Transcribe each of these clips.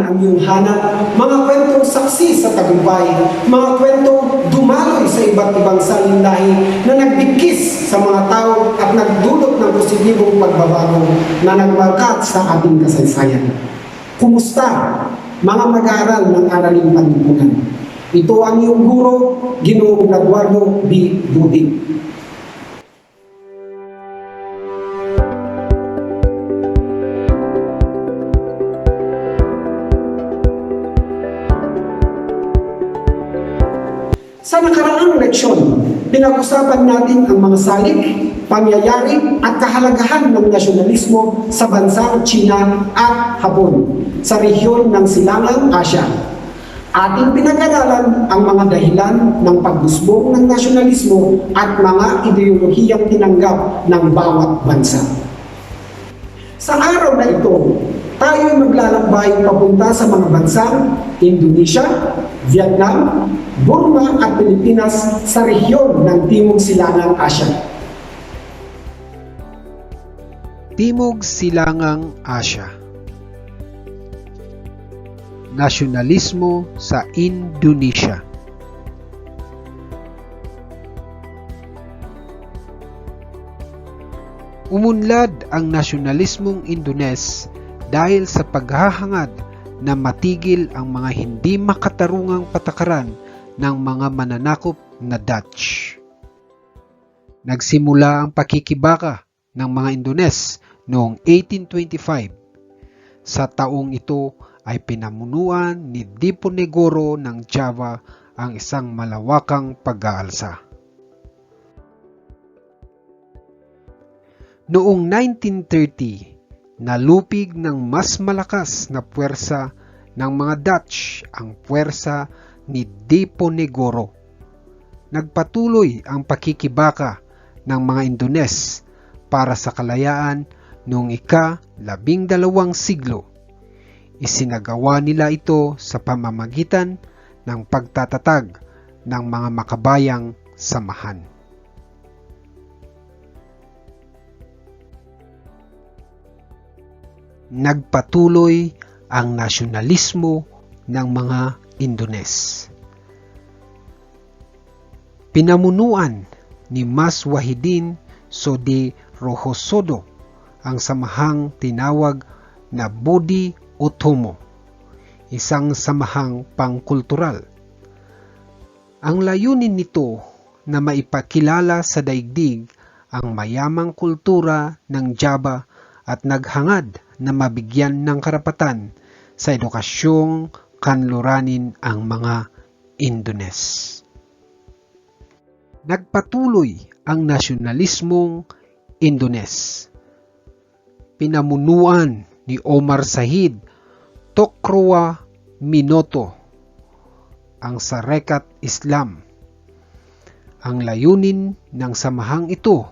ang iyong hanap, mga kwentong saksi sa tagumpay, mga kwentong dumaloy sa iba't ibang salinlahi na nagbigkis sa mga tao at nagdulot ng positibong pagbabago na nagmarkat sa ating kasaysayan. Kumusta, mga mag-aaral ng Araling Panlipunan? Ito ang iyong guro, Ginoong Eduardo B. Dudig. Sa nakaraang leksyon, pinag-usapan natin ang mga salik, pangyayari at kahalagahan ng nasyonalismo sa bansang China at Hapon sa rehiyon ng Silangang Asya. Ating pinag-aralan ang mga dahilan ng pagbusbong ng nasyonalismo at mga ideolohiyang tinanggap ng bawat bansa. Sa araw na ito, tayo ay maglalakbay papunta sa mga bansang Indonesia, Vietnam, Burma at Pilipinas sa rehiyon ng Timog Silangang Asya. Timog Silangang Asya. Nasyonalismo sa Indonesia. Umunlad ang nasyonalismong Indones dahil sa paghahangad na matigil ang mga hindi makatarungang patakaran ng mga mananakop na Dutch. Nagsimula ang pakikibaka ng mga Indones noong 1825. Sa taong ito ay pinamunuan ni Diponegoro ng Java ang isang malawakang pag-aalsa. Noong 1930, nalupig ng mas malakas na puwersa ng mga Dutch ang puwersa ni Diponegoro. Nagpatuloy ang pakikibaka ng mga Indones para sa kalayaan noong ika-12 siglo. Isinagawa nila ito sa pamamagitan ng pagtatatag ng mga makabayang samahan. Nagpatuloy ang nasyonalismo ng mga Indones. Pinamunuan ni Mas Wahidin Sodirohosodo ang samahang tinawag na Budi Utomo, isang samahang pangkultural. Ang layunin nito na maipakilala sa daigdig ang mayamang kultura ng Java at naghangad na mabigyan ng karapatan sa edukasyong kanluranin ang mga Indones. Nagpatuloy ang nasyonalismong Indones. Pinamunuan ni Omar Sahid Tokrowa Minoto ang Sarekat Islam. Ang layunin ng samahang ito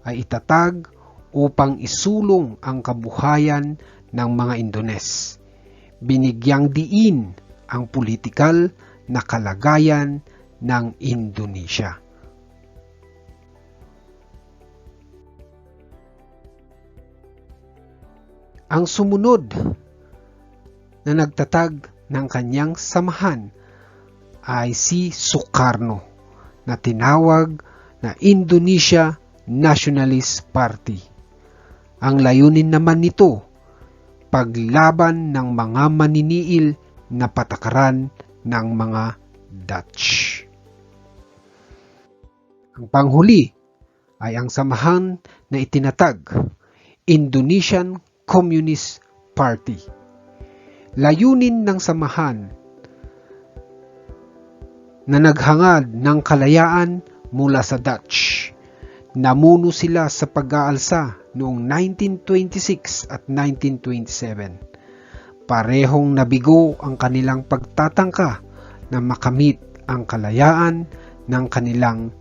ay itatag upang isulong ang kabuhayan ng mga Indones. Binigyang diin ang politikal na kalagayan ng Indonesia. Ang sumunod na nagtatag ng kanyang samahan ay si Sukarno na tinawag na Indonesia Nationalist Party. Ang layunin naman nito, paglaban ng mga maniniil na patakaran ng mga Dutch. Ang panghuli ay ang samahan na itinatag, Indonesian Communist Party. Layunin ng samahan na naghangad ng kalayaan mula sa Dutch. Namuno sila sa pag-aalsa noong 1926 at 1927. Parehong nabigo ang kanilang pagtatangka na makamit ang kalayaan ng kanilang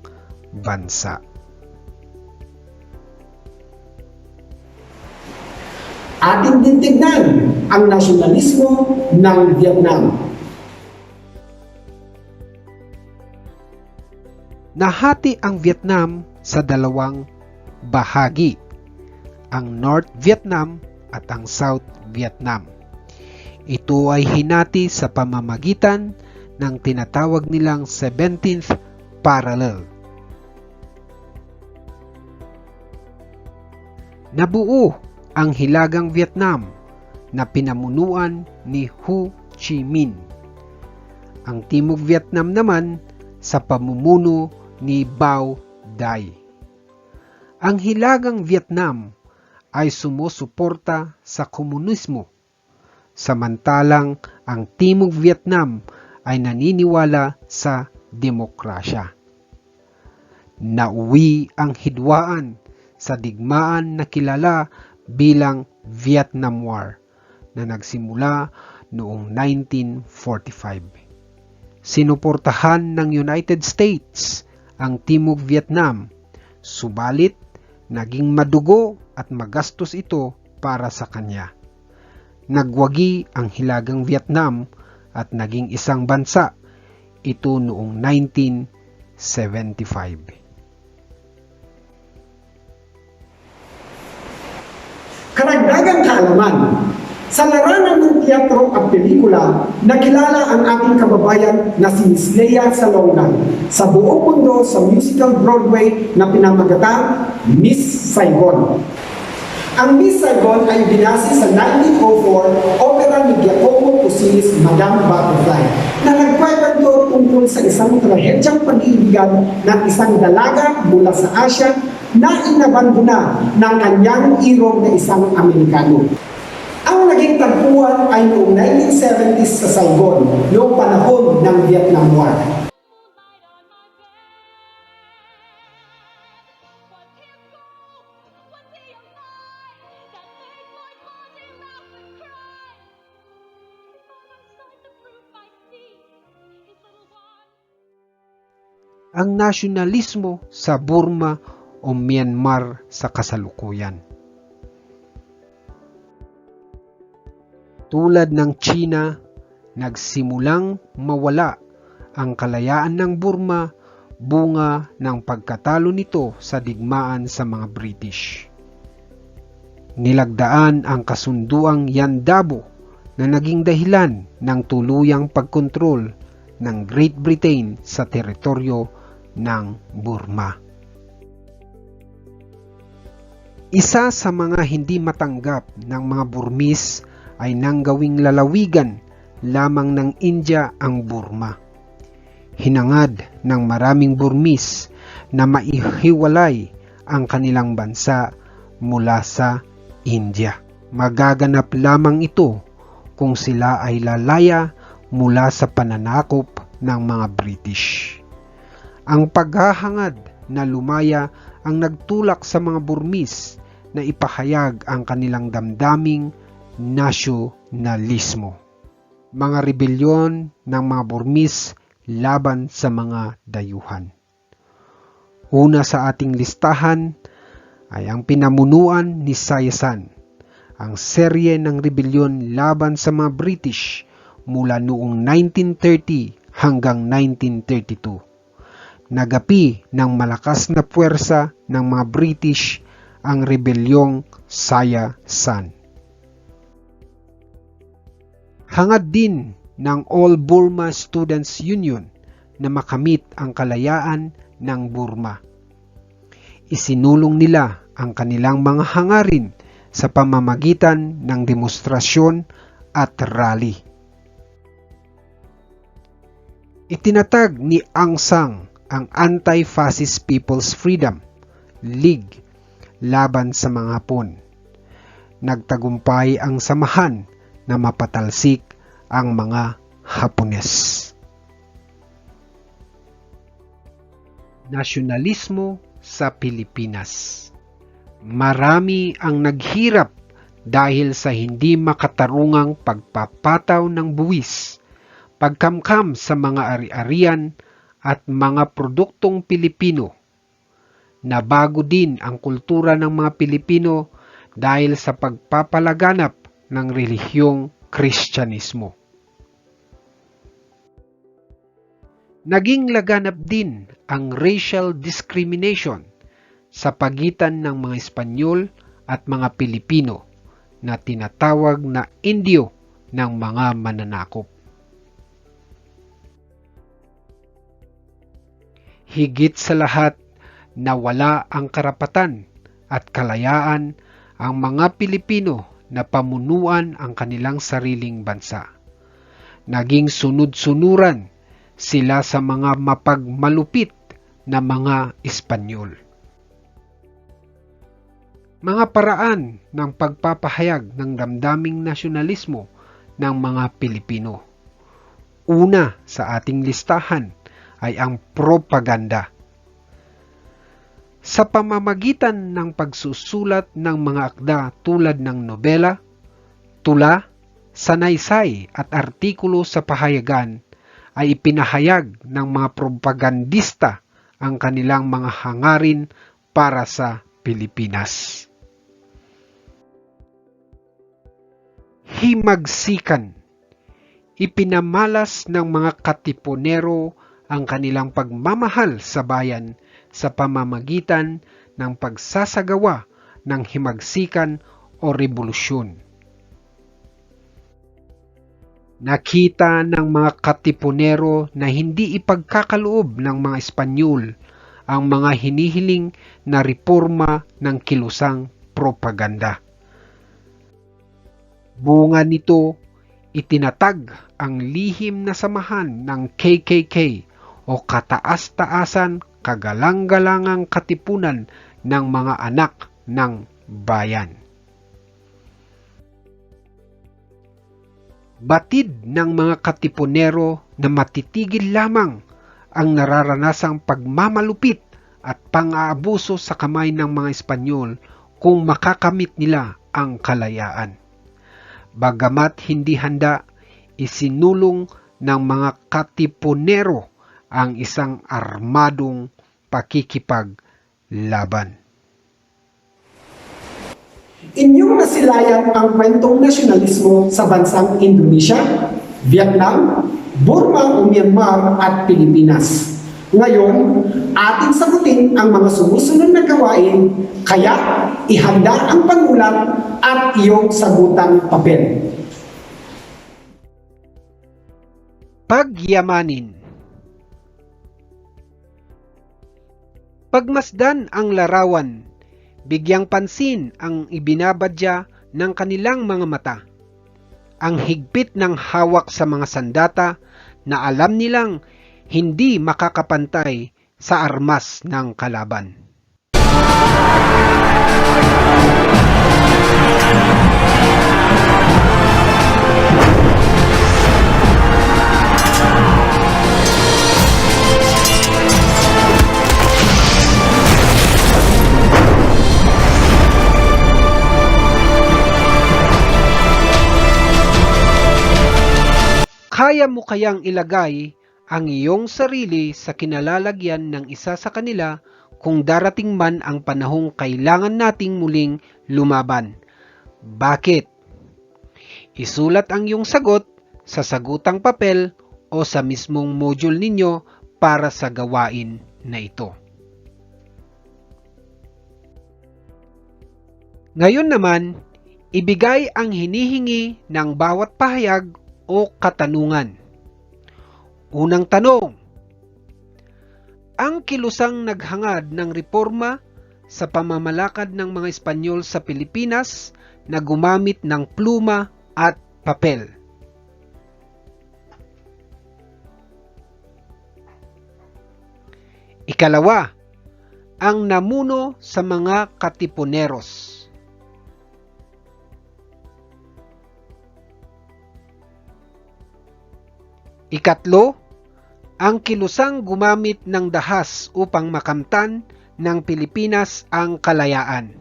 bansa. Ating din tignan ang nasyonalismo ng Vietnam. Nahati ang Vietnam sa dalawang bahagi, ang North Vietnam at ang South Vietnam. Ito ay hinati sa pamamagitan ng tinatawag nilang 17th parallel. Nabuo ang Hilagang Vietnam na pinamunuan ni Ho Chi Minh. Ang Timog Vietnam naman sa pamumuno ni Bao Dai. Ang Hilagang Vietnam ay sumusuporta sa komunismo, samantalang ang Timog Vietnam ay naniniwala sa demokrasya. Nauwi ang hidwaan sa digmaan na kilala bilang Vietnam War na nagsimula noong 1945. Sinuportahan ng United States ang Timog Vietnam, subalit naging madugo at magastos ito para sa kanya. Nagwagi ang Hilagang Vietnam at naging isang bansa ito noong 1975. Karagdagang kaalaman, sa larangan ng teatro at pelikula, nakilala ang ating kababayan na si Miss Lea Salonga sa buong mundo sa musical Broadway na pinamagatang Miss Saigon. Ang Miss Saigon ay binase sa 1904 opera ni Giacomo Puccini's Madame Butterfly na nagkwento tungkol sa isang trahedyang pag-iibigan ng isang dalaga mula sa Asia na inabandona ng kanyang irong na isang Amerikano. Ang naging tagpuan ay noong 1970s sa Saigon, noong panahon ng Vietnam War. Ang nasyonalismo sa Burma o Myanmar sa kasalukuyan. Tulad ng China, nagsimulang mawala ang kalayaan ng Burma bunga ng pagkatalo nito sa digmaan sa mga British. Nilagdaan ang kasunduang Yandabo na naging dahilan ng tuluyang pagkontrol ng Great Britain sa teritoryo ng Burma. Isa sa mga hindi matanggap ng mga Burmese ay nanggawing lalawigan lamang ng India ang Burma. Hinangad ng maraming Burmese na maihiwalay ang kanilang bansa mula sa India. Magaganap lamang ito kung sila ay lalaya mula sa pananakop ng mga British. Ang paghahangad na lumaya ang nagtulak sa mga Burmese na ipahayag ang kanilang damdaming nasyonalismo. Mga rebelyon ng mga Burmese laban sa mga dayuhan. Una sa ating listahan ay ang pinamunuan ni Sayasan, ang serye ng rebelyon laban sa mga British mula noong 1930 hanggang 1932. Nagapi ng malakas na puwersa ng mga British ang rebelyong Sayasan. Hangad din ng All Burma Students Union na makamit ang kalayaan ng Burma. Isinulong nila ang kanilang mga hangarin sa pamamagitan ng demonstrasyon at rally. Itinatag ni Aung San ang Anti-Fascist People's Freedom League laban sa mga Hapon. Nagtagumpay ang samahan na mapatalsik ang mga Hapones. Nasyonalismo sa Pilipinas. Marami ang naghirap dahil sa hindi makatarungang pagpapataw ng buwis, pagkamkam sa mga ari-arian at mga produktong Pilipino. Nabago din ang kultura ng mga Pilipino dahil sa pagpapalaganap ng relihiyong Kristyanismo. Naging laganap din ang racial discrimination sa pagitan ng mga Espanyol at mga Pilipino na tinatawag na Indio ng mga mananakop. Higit sa lahat, nawala ang karapatan at kalayaan ang mga Pilipino na pamunuan ang kanilang sariling bansa. Naging sunod-sunuran sila sa mga mapagmalupit na mga Espanyol. Mga paraan ng pagpapahayag ng damdaming nasyonalismo ng mga Pilipino. Una sa ating listahan ay ang propaganda. Sa pamamagitan ng pagsusulat ng mga akda tulad ng nobela, tula, sanaysay at artikulo sa pahayagan, ay ipinahayag ng mga propagandista ang kanilang mga hangarin para sa Pilipinas. Himagsikan. Ipinamalas ng mga katipunero ang kanilang pagmamahal sa bayan sa pamamagitan ng pagsasagawa ng himagsikan o revolusyon. Nakita ng mga katipunero na hindi ipagkakaloob ng mga Espanyol ang mga hinihiling na reforma ng kilusang propaganda. Bunga nito, itinatag ang lihim na samahan ng KKK o kataas-taasan kagalang-galangang katipunan ng mga anak ng bayan. Batid ng mga katipunero na matitigil lamang ang nararanasang pagmamalupit at pang-aabuso sa kamay ng mga Espanyol kung makakamit nila ang kalayaan. Bagamat hindi handa, isinulong ng mga katipunero ang isang armadong pakikipaglaban. Inyong nasilayan ang kwentong nasyonalismo sa bansang Indonesia, Vietnam, Burma o Myanmar at Pilipinas. Ngayon, ating sagutin ang mga sumusunod na gawain, kaya ihanda ang pangulat at iyong sagutang papel. Pagyamanin. Pagmasdan ang larawan, bigyang pansin ang ibinabadya ng kanilang mga mata. Ang higpit ng hawak sa mga sandata na alam nilang hindi makakapantay sa armas ng kalaban. Kaya mo kayang ilagay ang iyong sarili sa kinalalagyan ng isa sa kanila kung darating man ang panahong kailangan nating muling lumaban? Bakit? Isulat ang iyong sagot sa sagutang papel o sa mismong module ninyo para sa gawain na ito. Ngayon naman, ibigay ang hinihingi ng bawat pahayag o katanungan. Unang tanong, ang kilusang naghangad ng reforma sa pamamalakad ng mga Espanyol sa Pilipinas na gumamit ng pluma at papel. Ikalawa, ang namuno sa mga katipuneros. Ikatlo, ang kilusang gumamit ng dahas upang makamtan ng Pilipinas ang kalayaan.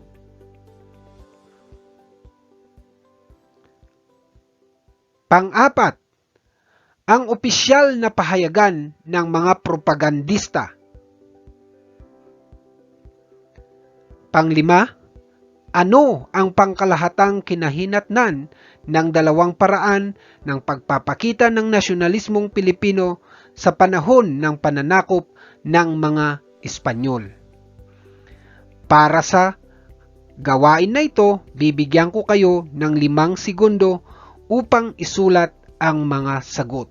Pang-apat, ang opisyal na pahayagan ng mga propagandista. Panglima, ano ang pangkalahatang kinahinatnan ng dalawang paraan ng pagpapakita ng nasyonalismong Pilipino sa panahon ng pananakop ng mga Espanyol? Para sa gawain na ito, bibigyan ko kayo ng 5 segundo upang isulat ang mga sagot.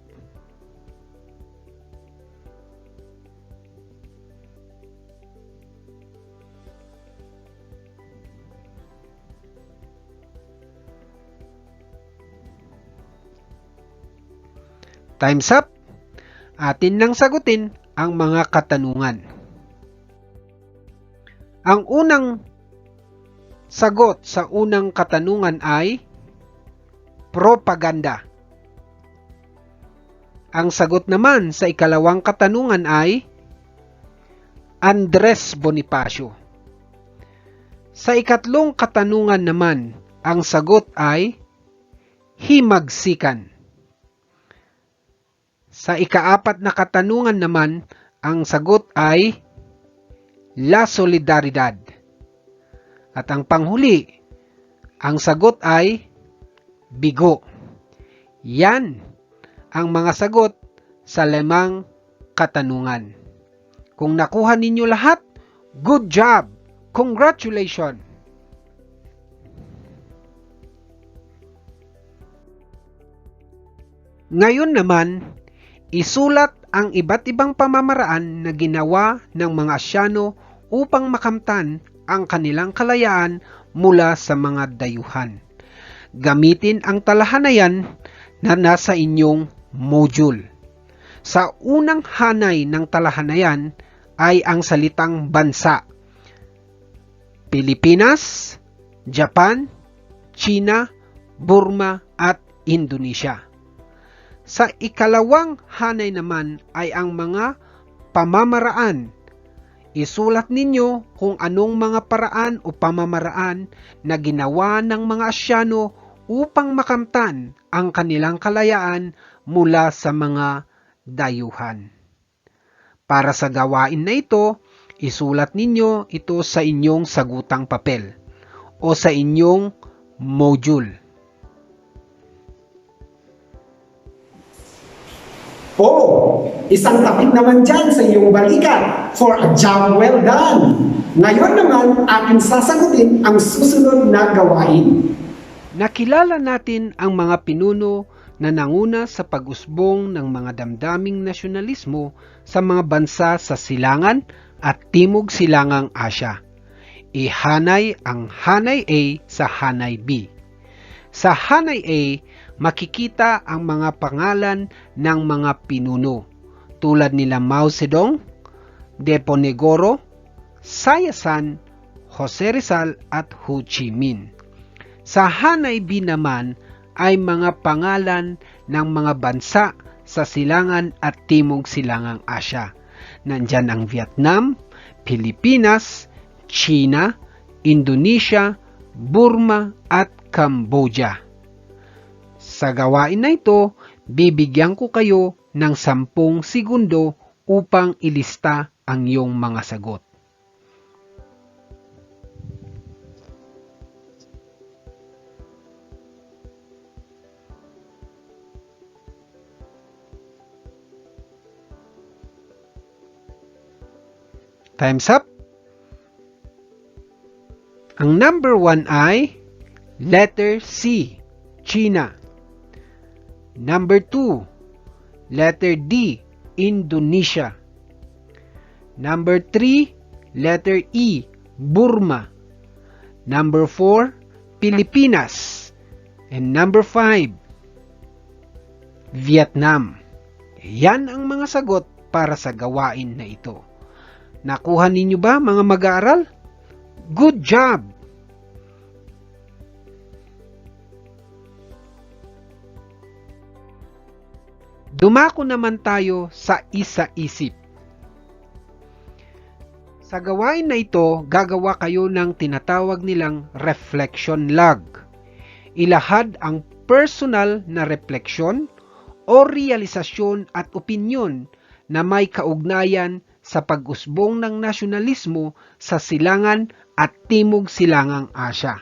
Time's up! Atin nang sagutin ang mga katanungan. Ang unang sagot sa unang katanungan ay propaganda. Ang sagot naman sa ikalawang katanungan ay Andres Bonifacio. Sa ikatlong katanungan naman, ang sagot ay himagsikan. Sa ikaapat na katanungan naman, ang sagot ay La Solidaridad. At ang panghuli, ang sagot ay bigo. Yan ang mga sagot sa 5 katanungan. Kung nakuha ninyo lahat, good job! Congratulations! Ngayon naman, isulat ang iba't ibang pamamaraan na ginawa ng mga Asyano upang makamtan ang kanilang kalayaan mula sa mga dayuhan. Gamitin ang talahanayan na nasa inyong module. Sa unang hanay ng talahanayan ay ang salitang bansa. Pilipinas, Japan, China, Burma at Indonesia. Sa ikalawang hanay naman ay ang mga pamamaraan. Isulat ninyo kung anong mga paraan o pamamaraan na ginawa ng mga Asyano upang makamtan ang kanilang kalayaan mula sa mga dayuhan. Para sa gawain na ito, isulat ninyo ito sa inyong sagutang papel o sa inyong module. Isang tapik naman dyan sa iyong balikat for a job well done. Ngayon naman, aking sasagutin ang susunod na gawain. Nakilala natin ang mga pinuno na nanguna sa pag-usbong ng mga damdaming nasyonalismo sa mga bansa sa Silangan at Timog Silangang Asya. Ihanay ang Hanay A sa Hanay B. Sa Hanay A, makikita ang mga pangalan ng mga pinuno tulad nila Mao Zedong, Diponegoro, Sayasan, Jose Rizal at Ho Chi Minh. Sa Hanay B naman ay mga pangalan ng mga bansa sa Silangan at Timog Silangang Asya. Nandyan ang Vietnam, Pilipinas, China, Indonesia, Burma at Cambodia. Sa gawain na ito, bibigyan ko kayo ng 10 segundo upang ilista ang iyong mga sagot. Time's up. Ang number 1 ay letter C, China. Number 2, letter D, Indonesia. Number 3, letter E, Burma. Number 4, Pilipinas. And number 5, Vietnam. Yan ang mga sagot para sa gawain na ito. Nakuha ninyo ba, mga mag-aaral? Good job! Dumako naman tayo sa isa-isip. Sa gawain na ito, gagawa kayo ng tinatawag nilang reflection log. Ilahad ang personal na refleksyon o realisasyon at opinyon na may kaugnayan sa pag-usbong ng nasyonalismo sa Silangan at Timog Silangang Asya.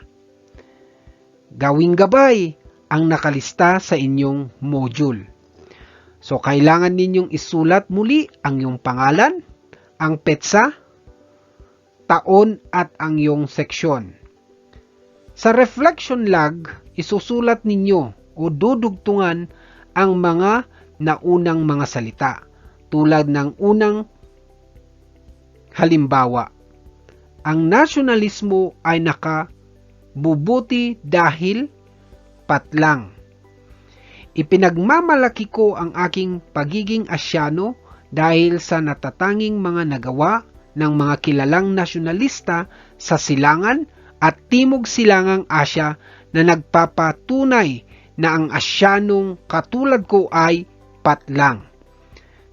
Gawing gabay ang nakalista sa inyong module. So, kailangan ninyong isulat muli ang iyong pangalan, ang petsa, taon at ang iyong seksyon. Sa reflection log, isusulat ninyo o dudugtungan ang mga naunang mga salita tulad ng unang halimbawa. Ang nasyonalismo ay nakabubuti dahil patlang. Ipinagmamalaki ko ang aking pagiging Asyano dahil sa natatanging mga nagawa ng mga kilalang nasyonalista sa Silangan at Timog Silangang Asya na nagpapatunay na ang Asyanong katulad ko ay patlang.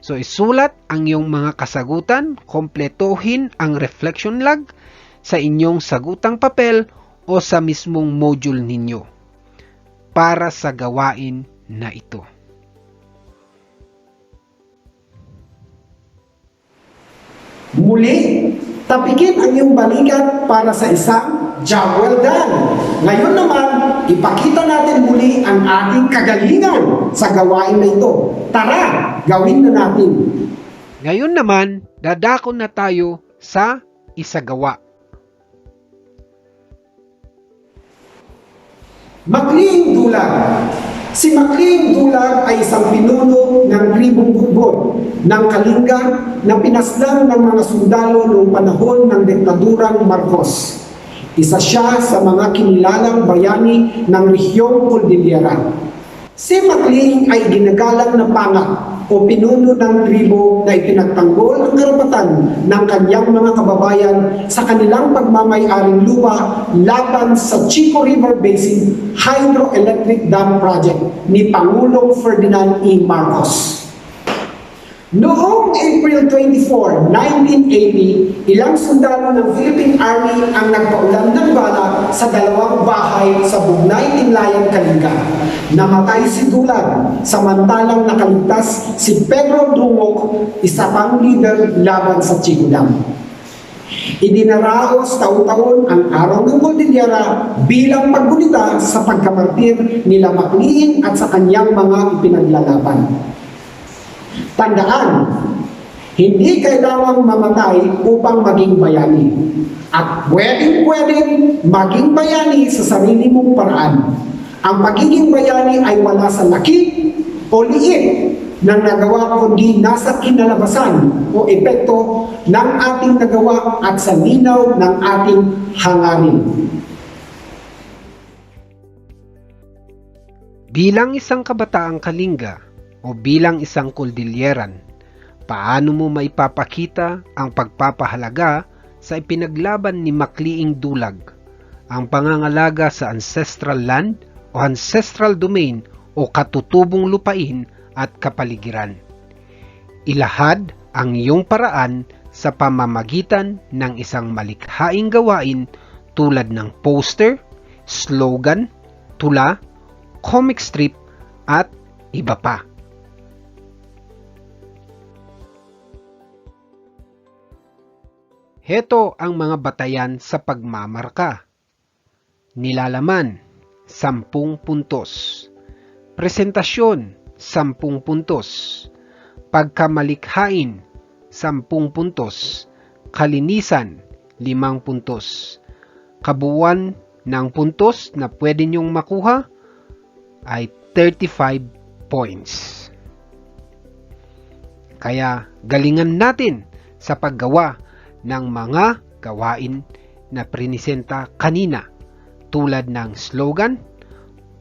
So isulat ang iyong mga kasagutan, kompletohin ang reflection log sa inyong sagutang papel o sa mismong module ninyo para sa gawain na ito. Muli, tapikin ang iyong balikat para sa isang job well done. Ngayon naman, ipakita natin muli ang ating kagalingan sa gawain na ito. Tara, gawin na natin. Ngayon naman, dadako na tayo sa isagawa. Makling Dulag. Si Makling Dulag ay isang pinuno ng tribong Bukbon ng Kalinga na pinaslang ng mga sundalo noong panahon ng diktadurang Marcos. Isa siya sa mga kinilalang bayani ng rehiyong Cordillera. Si Makling ay ginagalang na pangak o pinuno ng tribo na ipinagtanggol ang karapatan ng kanyang mga kababayan sa kanilang pagmamay-aring lupa laban sa Chico River Basin Hydroelectric Dam Project ni Pangulong Ferdinand E. Marcos. Noong April 24, 1980, ilang sundalo ng Philippine Army ang nagpaulan ng bala sa dalawang bahay sa Bugnay, Tinlayan, Kalinga. Namatay si Dulag, samantalang nakaligtas si Pedro Dungok, isa pang leader laban sa Chico Dam. Idinaraos taon-taon ang araw ng Cordillera bilang paggunita sa pagkamartir nila Makling at sa kanyang mga ipinaglalaban. Tandaan, hindi kailangang mamatay upang maging bayani. At pwedeng maging bayani sa sarili mong paraan. Ang pagiging bayani ay wala sa laki o liit ng nagawa kundi nasa kinalabasan o epekto ng ating nagawa at sa linaw ng ating hangarin. Bilang isang kabataang Kalinga o bilang isang Cordilleran, paano mo maipapakita ang pagpapahalaga sa ipinaglaban ni Makliing Dulag, ang pangangalaga sa ancestral land o ancestral domain o katutubong lupain at kapaligiran? Ilahad ang iyong paraan sa pamamagitan ng isang malikhaing gawain tulad ng poster, slogan, tula, comic strip at iba pa. Heto ang mga batayan sa pagmamarka. Nilalaman, 10 puntos. Presentasyon, 10 puntos. Pagkamalikhain, 10 puntos. Kalinisan, 5 puntos. Kabuuan ng puntos na pwede niyong makuha ay 35 points. Kaya galingan natin sa paggawa ng mga gawain na prinisenta kanina tulad ng slogan,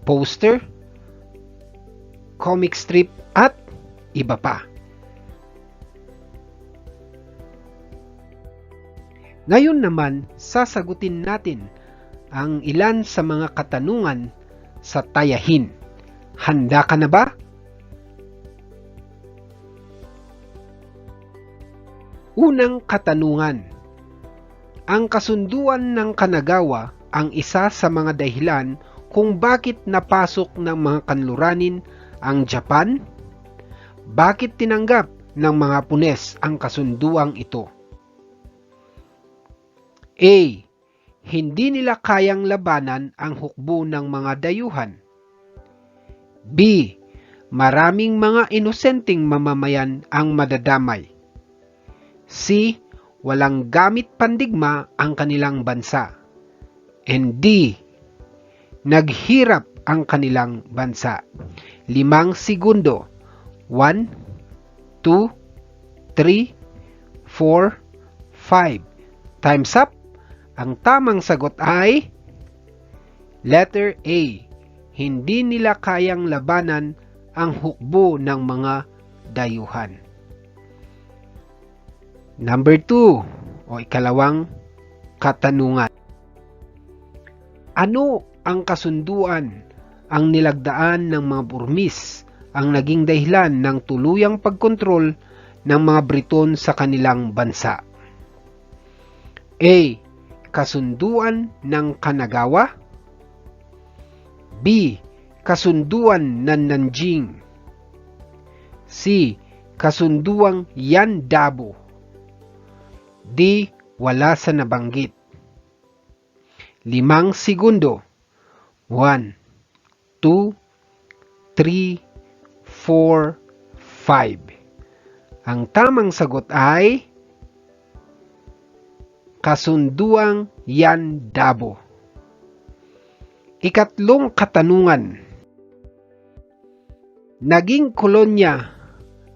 poster, comic strip at iba pa. Ngayon naman, sasagutin natin ang ilan sa mga katanungan sa tayahin. Handa ka na ba? Unang katanungan. Ang kasunduan ng Kanagawa ang isa sa mga dahilan kung bakit napasok ng mga kanluranin ang Japan? Bakit tinanggap ng mga Hapones ang kasunduang ito? A. Hindi nila kayang labanan ang hukbo ng mga dayuhan. B. Maraming mga inosenteng mamamayan ang madadamay. C. Walang gamit pandigma ang kanilang bansa. And D. Naghirap ang kanilang bansa. 5 segundo. 1, 2, 3, 4, 5. Time's up. Ang tamang sagot ay letter A. Hindi nila kayang labanan ang hukbo ng mga dayuhan. Number 2 o ikalawang katanungan. Ano ang kasunduan ang nilagdaan ng mga Burmese ang naging dahilan ng tuluyang pagkontrol ng mga Briton sa kanilang bansa? A. Kasunduan ng Kanagawa. B. Kasunduan ng Nanjing. C. Kasunduang Yan Dabo. D. Wala sa nabanggit. 5 segundo. 1, 2, 3, 4, 5. Ang tamang sagot ay kasunduang Yan Dabo. Ikatlong katanungan. Naging kolonya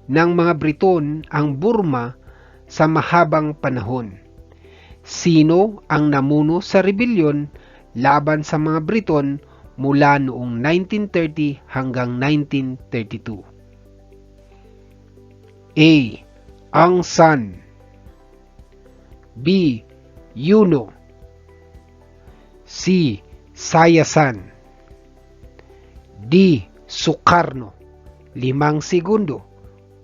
ng mga Briton ang Burma sa mahabang panahon. Sino ang namuno sa rebelyon laban sa mga Briton mula noong 1930 hanggang 1932? A. Aung San. B. Yuno. C. Sayasan. D. Sukarno. 5 segundo.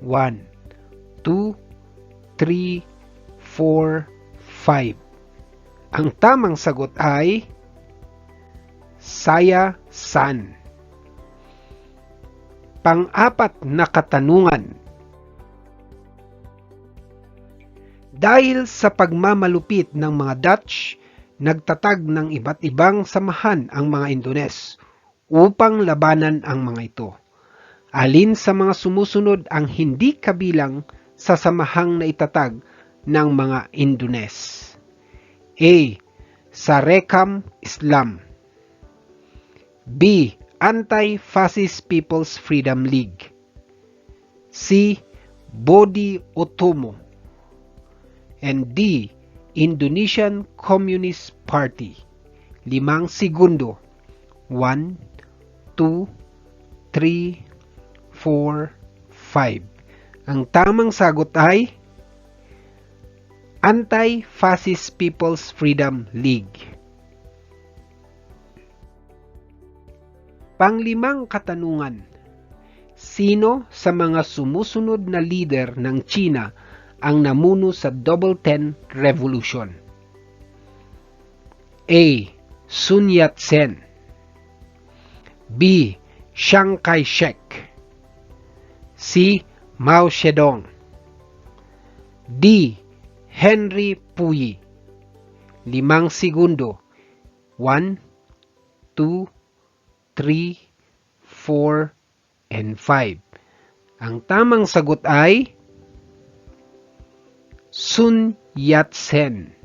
1, 2, 3, 4, 5. Ang tamang sagot ay Sayasan. Pang-apat na katanungan. Dahil sa pagmamalupit ng mga Dutch, nagtatag ng iba't ibang samahan ang mga Indones upang labanan ang mga ito. Alin sa mga sumusunod ang hindi kabilang sa samahang na itatag ng mga Indones? A. Sarekam Islam. B. Anti-Fascist People's Freedom League. C. Bodi Otomo. And D. Indonesian Communist Party. 5 segundo. 1, 2, 3, 4, 5. Ang tamang sagot ay Anti-Fascist People's Freedom League. Pang-5 katanungan. Sino sa mga sumusunod na leader ng China ang namuno sa Double 10 Revolution? A. Sun Yat-sen. B. Chiang Kai-shek. C. Mao Zedong. D. Henry Puyi. 5 segundo. 1, 2, 3, 4, and 5. Ang tamang sagot ay Sun Yat-sen.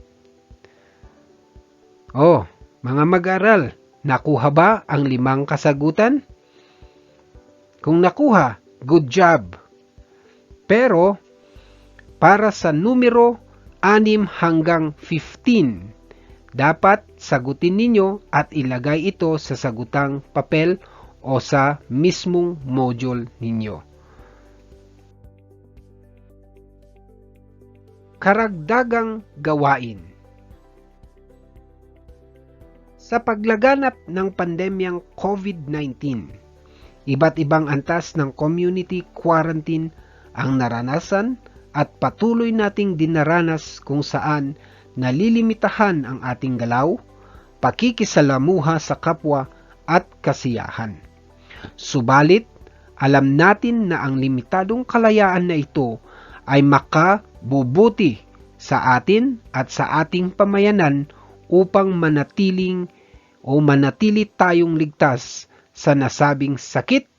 Oh, mga mag-aral, nakuha ba ang 5 kasagutan? Kung nakuha, good job. Pero, para sa numero 6 hanggang 15, dapat sagutin ninyo at ilagay ito sa sagutang papel o sa mismong module ninyo. Karagdagang gawain. Sa paglaganap ng pandemyang COVID-19, iba't ibang antas ng community quarantine ang naranasan at patuloy nating dinaranas kung saan nalilimitahan ang ating galaw, pakikisalamuha sa kapwa at kasiyahan. Subalit, alam natin na ang limitadong kalayaan na ito ay makabubuti sa atin at sa ating pamayanan upang manatili tayong ligtas sa nasabing sakit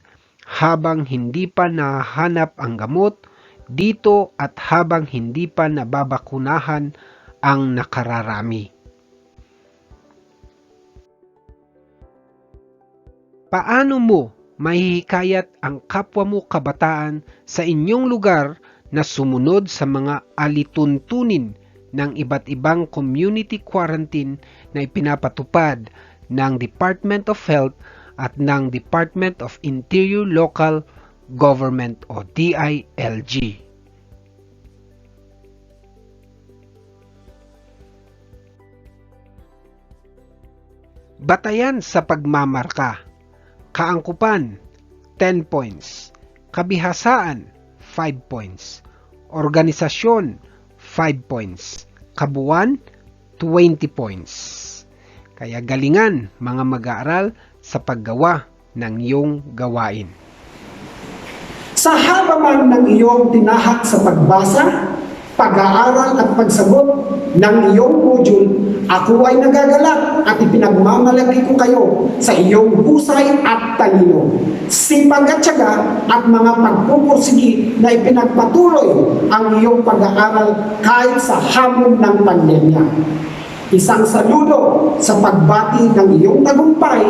habang hindi pa nahanap ang gamot dito at habang hindi pa nababakunahan ang nakararami. Paano mo mahihikayat ang kapwa mo kabataan sa inyong lugar na sumunod sa mga alituntunin ng iba't ibang community quarantine na ipinapatupad ng Department of Health at ng Department of Interior Local Government o DILG? Batayan sa pagmamarka. Kaangkupan, 10 points. Kabihasaan, 5 points. Organisasyon, 5 points. Kabuuan, 20 points. Kaya galingan mga mag-aaral sa paggawa ng iyong gawain. Sa haba man ng iyong tinahak sa pagbasa, pag-aaral at pagsagot ng iyong module, ako ay nagagalak at ipinagmamalaki ko kayo sa iyong husay at talino, sipag at tiyaga at mga pagpupursigi na ipinagpatuloy ang iyong pag-aaral kahit sa hamon ng pandemya. Isang saludo sa pagbati ng iyong tagumpay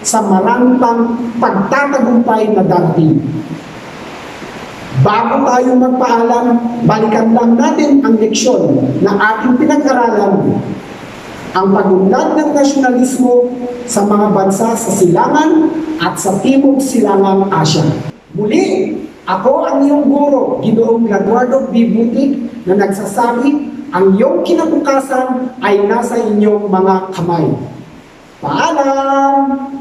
sa maraming pang pagtatagumpay na darating. Bago tayo magpaalam, balikan lang natin ang leksyon na ating pinag-aralan. Ang pagunlad ng nasyonalismo sa mga bansa sa Silangan at sa Timog Silangang Asya. Muli, ako ang iyong guro, Ginoong Eduardo B. Butig, na nagsasabi, ang iyong kinabukasan ay nasa inyong mga kamay. Paalam!